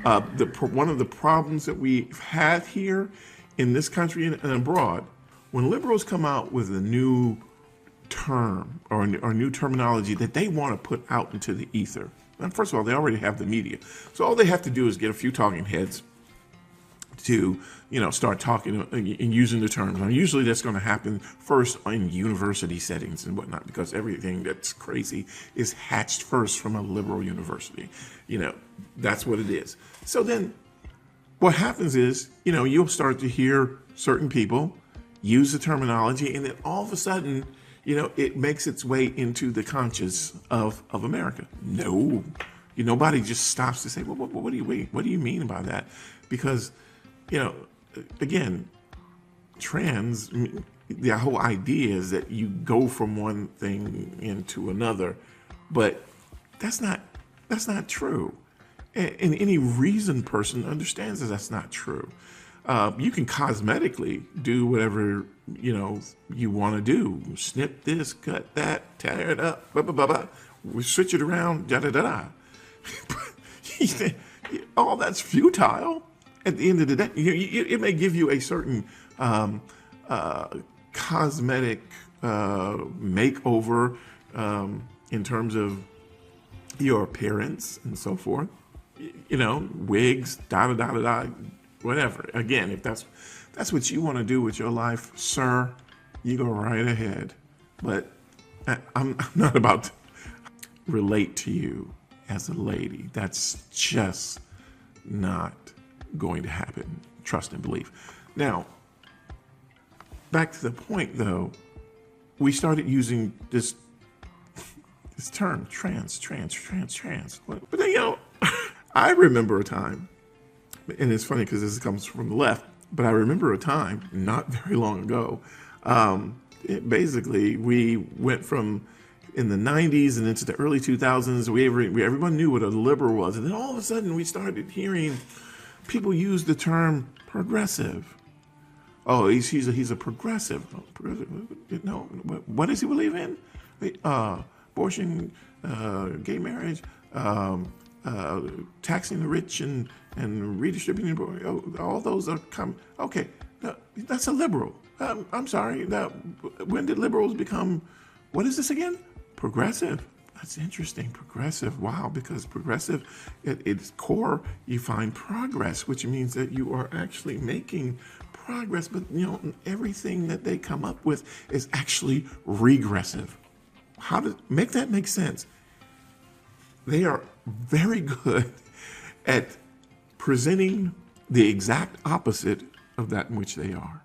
One of the problems that we've had here in this country and abroad, when liberals come out with a new term or new terminology that they want to put out into the ether, and first of all, they already have the media. So all they have to do is get a few talking heads to, start talking and using the terms. Now, usually that's going to happen first in university settings and whatnot, because everything that's crazy is hatched first from a liberal university. That's what it is. So then what happens is, you'll start to hear certain people use the terminology, and then all of a sudden, it makes its way into the conscious of America. No, nobody just stops to say, well, what do you mean by that? Because, again, the whole idea is that you go from one thing into another, but that's not true. And any reasoned person understands that that's not true. You can cosmetically do whatever, you want to do. Snip this, cut that, tear it up, blah, blah, blah, blah. We switch it around, da-da-da-da. All that's futile. At the end of the day, it may give you a certain cosmetic makeover in terms of your appearance and so forth. Wigs, da-da-da-da-da, whatever. Again, if that's what you want to do with your life, sir, you go right ahead. But I'm not about to relate to you as a lady. That's just not going to happen. Trust and believe. Now, back to the point though, we started using this term, trans. But then, I remember a time, and it's funny because this comes from the left, but I remember a time not very long ago. Basically, we went from in the 90s and into the early 2000s, everyone knew what a liberal was. And then all of a sudden we started hearing people use the term progressive. Oh, he's a progressive. No, what does he believe in? Abortion, gay marriage, taxing the rich and redistributing. All those are okay. No, that's a liberal. I'm sorry. When did liberals become? What is this again? Progressive. That's interesting. Progressive. Wow. Because progressive, at its core, you find progress, which means that you are actually making progress. But everything that they come up with is actually regressive. How to make that make sense? They are very good at presenting the exact opposite of that in which they are.